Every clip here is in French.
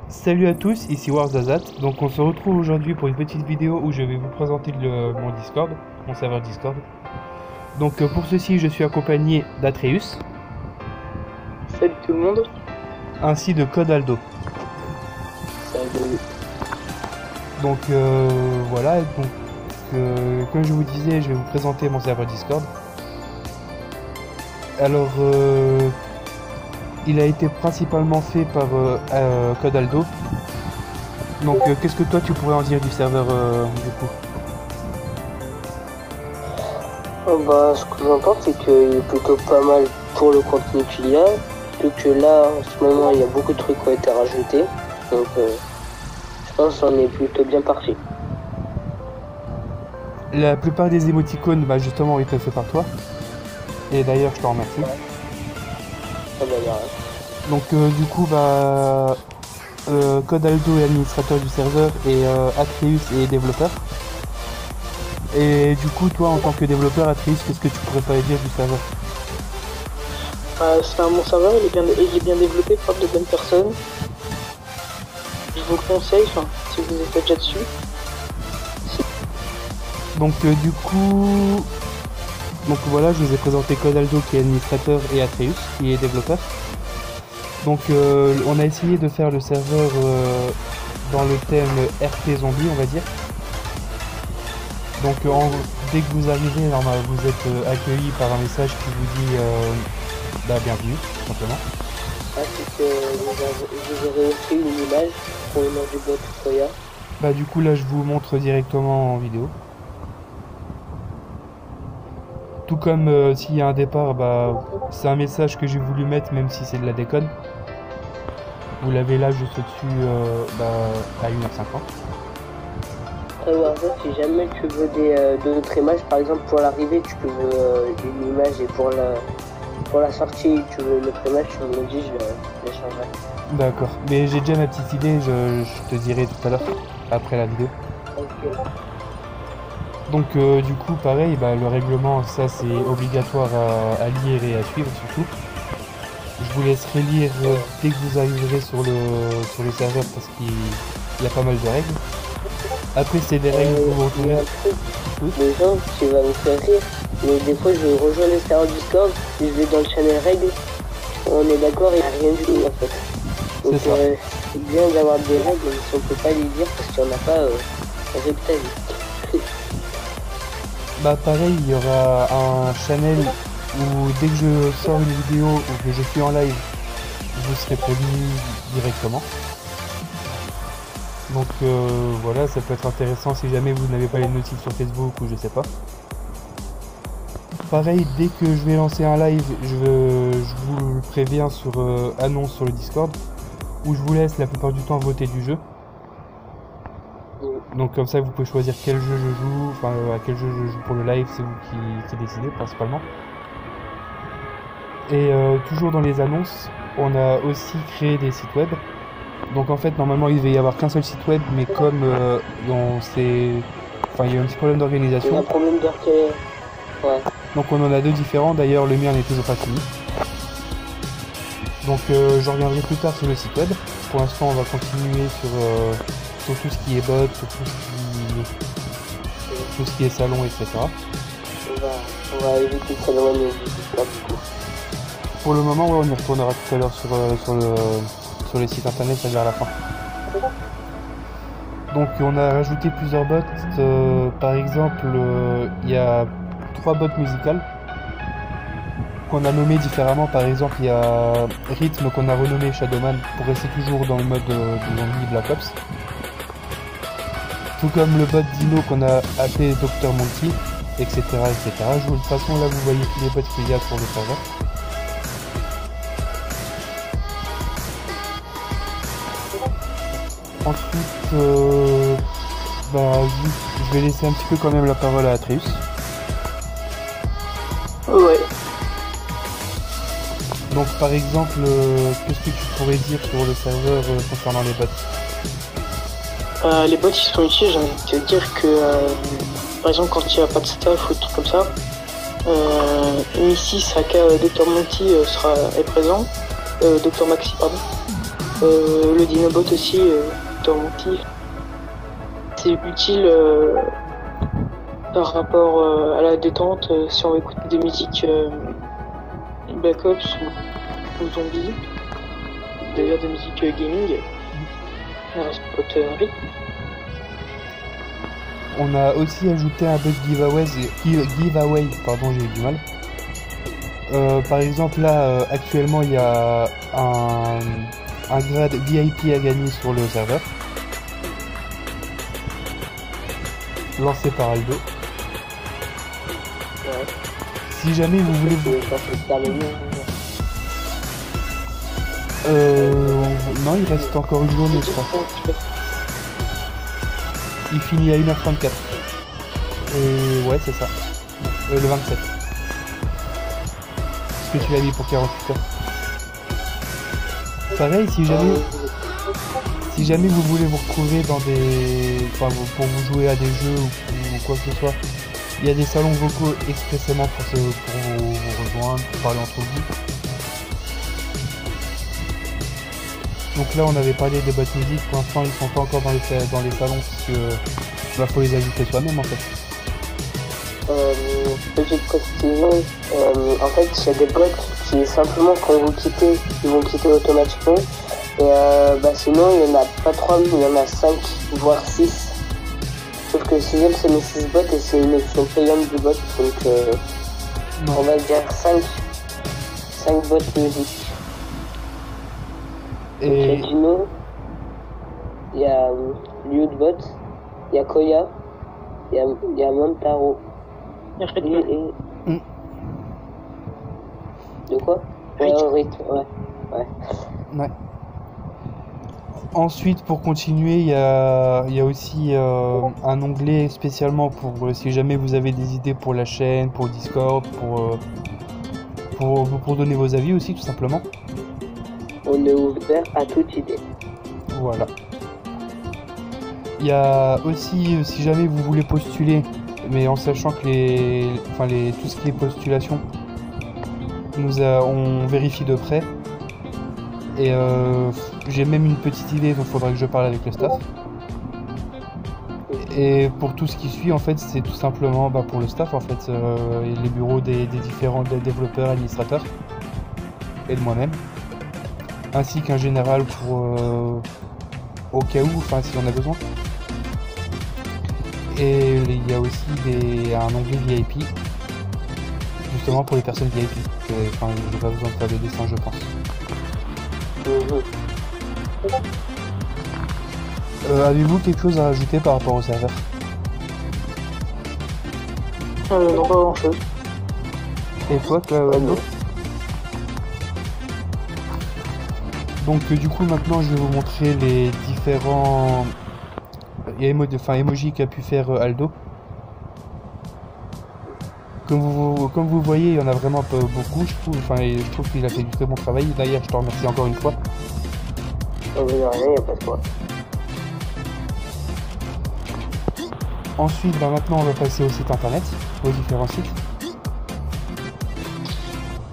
Salut à tous, ici Warzazat. Donc on se retrouve aujourd'hui pour une petite vidéo où je vais vous présenter mon Discord, mon serveur Discord. Donc pour ceci, je suis accompagné d'Atreus. Salut tout le monde. Ainsi de Codaldo. Salut. Donc voilà, comme je vous disais, je vais vous présenter mon serveur Discord. Alors il a été principalement fait par Codaldo. Donc qu'est-ce que toi tu pourrais en dire du serveur du coup? Ce que j'en pense, c'est qu'il est plutôt pas mal pour le contenu qu'il y a. Surtout que là, en ce moment, il y a beaucoup de trucs qui ont été rajoutés. Donc je pense qu'on est plutôt bien parti. La plupart des émoticônes, justement, ont été faits par toi. Et d'ailleurs, je t'en remercie. Donc du coup, Codaldo est administrateur du serveur et Atreus est développeur. Et du coup, toi, en tant que développeur, Atreus, qu'est-ce que tu pourrais pas dire du serveur? C'est un bon serveur, il est bien développé par de bonnes personnes. Je vous le conseille, si vous êtes déjà dessus. Donc du coup... Donc voilà, je vous ai présenté Codaldo qui est administrateur et Atreus qui est développeur. Donc on a essayé de faire le serveur dans le thème RP zombie, on va dire. Donc dès que vous arrivez, normalement, vous êtes accueilli par un message qui vous dit bienvenue, tout simplement. C'est que vous aurez aussi une image pour le nom du bot Foya. Du coup là je vous montre directement en vidéo. Tout comme s'il y a un départ, c'est un message que j'ai voulu mettre même si c'est de la déconne. Vous l'avez là juste au-dessus à 1h50. Si jamais tu veux d'autres images, par exemple pour l'arrivée tu veux une image et pour la sortie tu veux une autre image, tu me le dis, je les changerai. D'accord, mais j'ai déjà ma petite idée, je te dirai tout à l'heure, après la vidéo. Okay. Donc du coup pareil, le règlement ça c'est obligatoire à lire et à suivre surtout. Je vous laisserai lire dès que vous arriverez sur le serveur parce qu'il y a pas mal de règles. Après c'est des règles que vous retrouvez. Les gens qui va vous faire rire, mais des fois je rejoins les serveurs Discord, je vais dans le channel règles, on est d'accord, il n'y a rien du tout en fait. Donc c'est bien d'avoir des règles, mais si on peut pas les lire parce qu'il n'y en a pas, avec ta vie. Pareil, il y aura un channel où dès que je sors une vidéo ou que je suis en live, vous serez prévenu directement. Donc voilà, ça peut être intéressant si jamais vous n'avez pas les notifs sur Facebook ou je sais pas. Pareil, dès que je vais lancer un live, je vous le préviens sur annonce sur le Discord, où je vous laisse la plupart du temps voter du jeu. Donc comme ça vous pouvez choisir quel jeu je joue, à quel jeu je joue pour le live, c'est vous qui décidez principalement. Et toujours dans les annonces, on a aussi créé des sites web. Donc en fait normalement il devait y avoir qu'un seul site web, mais comme il y a un petit problème d'organisation. Il y a un problème d'organisation. Ouais. Donc on en a deux différents, d'ailleurs le mien n'est toujours pas fini. Donc je reviendrai plus tard sur le site web. Pour l'instant on va continuer sur tout ce qui est bot, sur tout ce qui est salon, etc. On va éviter de s'éloigner du Discord du coup. Pour le moment, on y retournera tout à l'heure sur les sites internet vers la fin. Donc on a rajouté plusieurs bots, par exemple il y a 3 bots musicales qu'on a nommés différemment. Par exemple il y a Rhythm qu'on a renommé Shadowman pour rester toujours dans le mode de zombie Black Ops. Tout comme le bot Dino qu'on a appelé Dr Monty, etc. De toute façon là vous voyez tous les bots qu'il y a sur le serveur. Ensuite, je vais laisser un petit peu quand même la parole à Atreus. Ouais. Donc par exemple, qu'est-ce que tu pourrais dire sur le serveur concernant les bots? Les bots ils sont utiles, j'ai envie de te dire que par exemple quand il n'y a pas de staff ou des trucs comme ça, ici Saka Dr Monty est présent, Dr Maxi pardon. Le Dinobot aussi, dans mon kiff. C'est utile par rapport à la détente si on veut écouter des musiques Black Ops ou zombies. D'ailleurs des musiques gaming. Spot On a aussi ajouté un bug giveaway, pardon, j'ai eu du mal. Par exemple là actuellement il y a un grade VIP à gagner sur le serveur. Lancé par Aldo. Ouais. Si jamais vous voulez... Non, il reste encore une journée, je crois. Il finit à 1h34. Ouais, c'est ça. Le 27. Ce que tu l'as mis pour 48 heures. Pareil, si jamais vous voulez vous retrouver dans des... Enfin, pour vous jouer à des jeux ou quoi que ce soit, il y a des salons vocaux expressément pour vous rejoindre, pour parler entre vous. Donc là, on avait parlé des boîtes musique. Pour l'instant, ils sont pas encore dans les salons parce que faut les ajouter soi-même en fait. Petite précision, en fait, il y a des bots qui simplement quand vous quittez, ils vont quitter automatiquement. Et sinon, il n'y en a pas 3, mais il y en a 5, voire 6. Sauf que le 6ème, c'est mes 6 bots et c'est une option payante du bot. Donc, on va dire 5 bots musique. Et... Donc, il y a Dino, il y a Liudbot, il y a Koya, il y a Montaro. De quoi? Rythme, ouais. Ensuite, pour continuer, il y a aussi un onglet spécialement pour si jamais vous avez des idées pour la chaîne, pour Discord, pour donner vos avis aussi, tout simplement. On est ouvert à toute idée. Voilà. Il y a aussi, si jamais vous voulez postuler, mais en sachant que tout ce qui est postulation, on vérifie de près. Et j'ai même une petite idée, donc il faudra que je parle avec le staff. Et pour tout ce qui suit, en fait, c'est tout simplement pour le staff, en fait, les bureaux des différents développeurs, administrateurs, et de moi-même, ainsi qu'un général pour au cas où, si on a besoin. Et il y a aussi un onglet VIP, justement pour les personnes VIP. J'ai pas besoin de faire de dessin, je pense. Avez-vous quelque chose à rajouter par rapport au serveur? Non, pas grand chose. Et toi, Aldo? Donc du coup maintenant je vais vous montrer les différents emojis qu'a pu faire Aldo. Comme vous voyez, il y en a vraiment pas beaucoup, je trouve qu'il a fait du très bon travail. D'ailleurs, je te remercie encore une fois. Il n'y a pas de quoi. Ensuite, maintenant, on va passer au site internet, aux différents sites.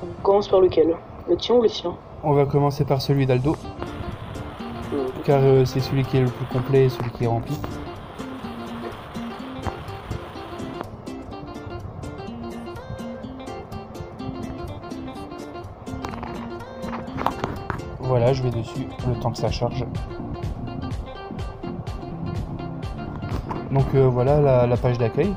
On commence par lequel? Le tien ou le sien? On va commencer par celui d'Aldo, car c'est celui qui est le plus complet et celui qui est rempli. Voilà, je vais dessus le temps que ça charge. Donc voilà la page d'accueil.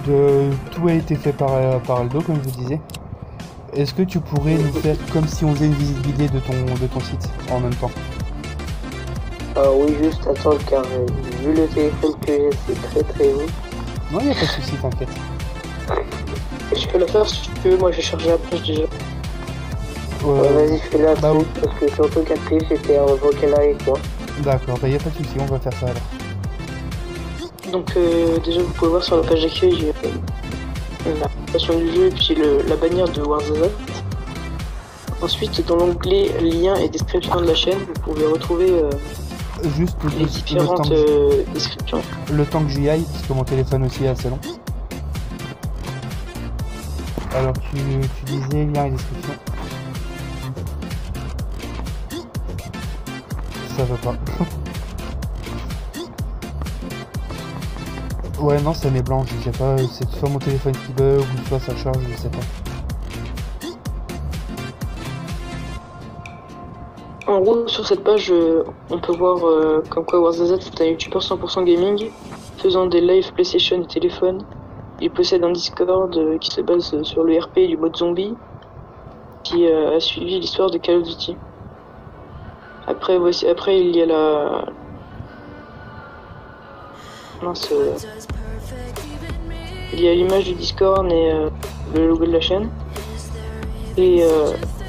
Tout a été fait par Aldo, comme je vous disais. Est-ce que tu pourrais nous faire comme si on faisait une visite guidée de ton site en même temps? Oui, juste attends, car vu le téléphone que j'ai, c'est très haut. Non, il n'y a pas de souci, t'inquiète. Je peux la faire si tu veux, moi j'ai chargé la page déjà. Vas-y, fais-la parce que surtout qu'après j'étais en vocal avec moi. D'accord, il n'y a pas de souci, on va faire ça alors. Donc déjà vous pouvez voir sur la page d'accueil la présentation du jeu et puis la bannière de Warzone. Ensuite dans l'onglet lien et description de la chaîne, vous pouvez retrouver juste les différentes descriptions. Le temps que j'y aille, parce que mon téléphone aussi est assez long. Alors tu disais lien et description. Ça va pas. Ouais non ça met blanc, je sais pas, c'est soit mon téléphone qui bug ou soit ça charge, je sais pas. En gros, sur cette page, on peut voir comme quoi Warzazat est un youtubeur 100% gaming, faisant des lives PlayStation et téléphone. Il possède un Discord qui se base sur le RP du mode zombie, qui a suivi l'histoire de Call of Duty. Après, il y a la... Mince, il y a l'image du Discord et le logo de la chaîne. Et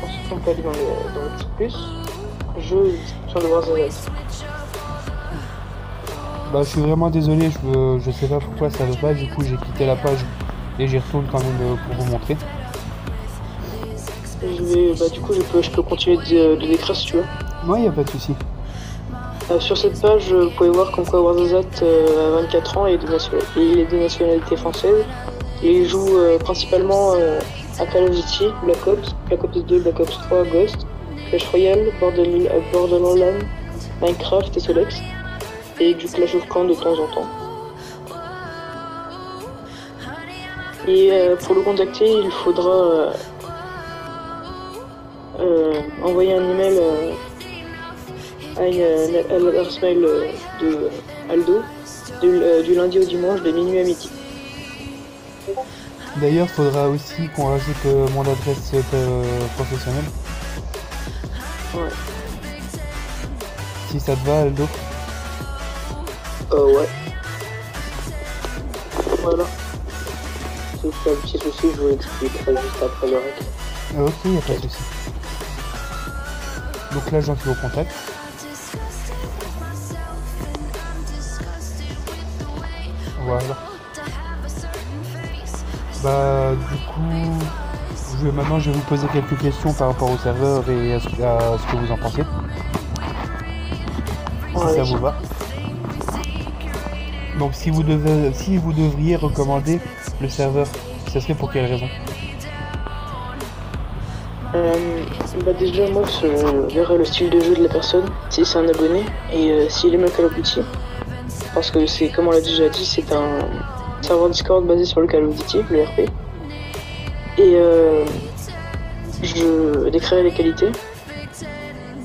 ensuite, on peut aller dans le petit plus. Jeu sur le Warzazat. Bah je suis vraiment désolé, je sais pas pourquoi ça veut pas, du coup j'ai quitté la page et j'y retourne quand même pour vous montrer. Du coup je peux continuer de décrire si tu veux. Ouais y a pas de souci. Sur cette page vous pouvez voir comme quoi Warzazat a 24 ans et il est de nationalité française. Et il joue principalement à Call of Duty, Black Ops 2, Black Ops 3, Ghost, Clash Royale, Borderlands, Minecraft et Solex. Et du Clash of Clans de temps en temps. Et pour le contacter, il faudra envoyer un email à l'adresse mail de Aldo du lundi au dimanche de minuit à midi. D'ailleurs, faudra aussi qu'on rajoute mon adresse professionnelle. Ouais. Si ça te va, Aldo. Ouais. Voilà. C'est un petit souci, je vous l'expliquerai juste après le règle. Ok, y a pas de souci. Donc là, j'en suis au contact. Voilà. Bah, du coup, maintenant, je vais vous poser quelques questions par rapport au serveur et à ce que vous en pensez. Si ça vous va. Donc si vous devriez recommander le serveur, ce serait pour quelle raison? Déjà moi je verrai le style de jeu de la personne, si c'est un abonné et s'il aime le Call of Duty. Parce que c'est, comme on l'a déjà dit, c'est un serveur Discord basé sur le Call of Duty, le RP. Et je décrirai les qualités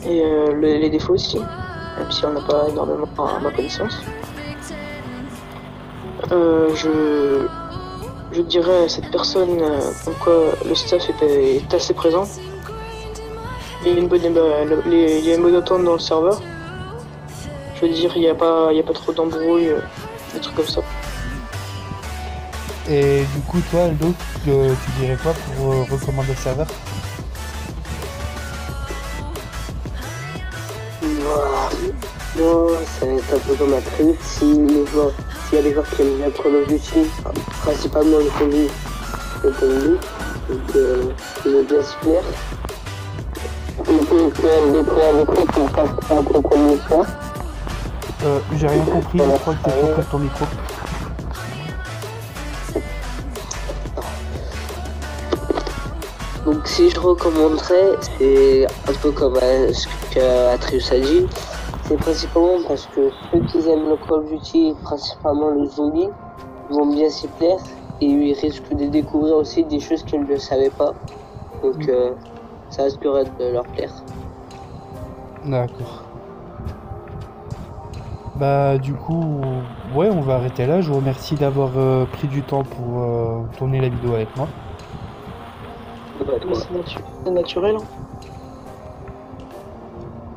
et les défauts aussi, même si on n'a pas énormément à ma connaissance. Je dirais à cette personne comme quoi le staff est assez présent. Il y a une bonne entente dans le serveur. Je veux dire, il n'y a pas trop d'embrouilles, des trucs comme ça. Et du coup, toi, Aldo, tu dirais quoi pour recommander le serveur? Moi, ça va être un peu comme Atreus. S'il y a des joueurs qui aiment bien Call of Duty, principalement le combi, donc il veut bien s'y plaire. J'ai rien compris, je crois que t'es trop près de ton micro. Donc si je recommanderais, c'est un peu comme ce qu'Atreus a dit. C'est principalement parce que ceux qui aiment le Call of Duty, principalement le zombie, vont bien s'y plaire et ils risquent de découvrir aussi des choses qu'ils ne savaient pas. Donc ça risquerait de leur plaire. D'accord. Bah du coup, ouais, on va arrêter là. Je vous remercie d'avoir pris du temps pour tourner la vidéo avec moi. C'est naturel. Hein.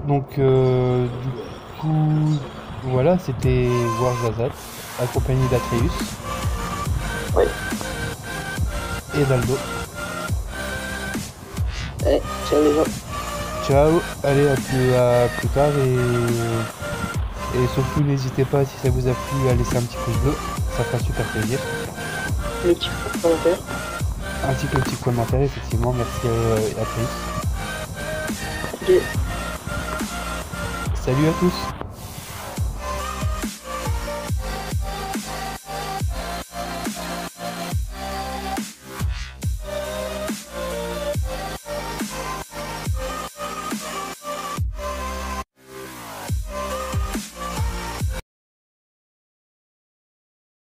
Donc du coup, voilà, c'était Warzazat, accompagné d'Atreus. Oui. Et d'Aldo. Ouais, ciao les gens. Ciao, allez à plus tard et surtout n'hésitez pas si ça vous a plu à laisser un petit pouce bleu, ça fera super plaisir. Le petit commentaire. Ainsi que le petit commentaire, effectivement, merci à tous. Okay. Salut à tous.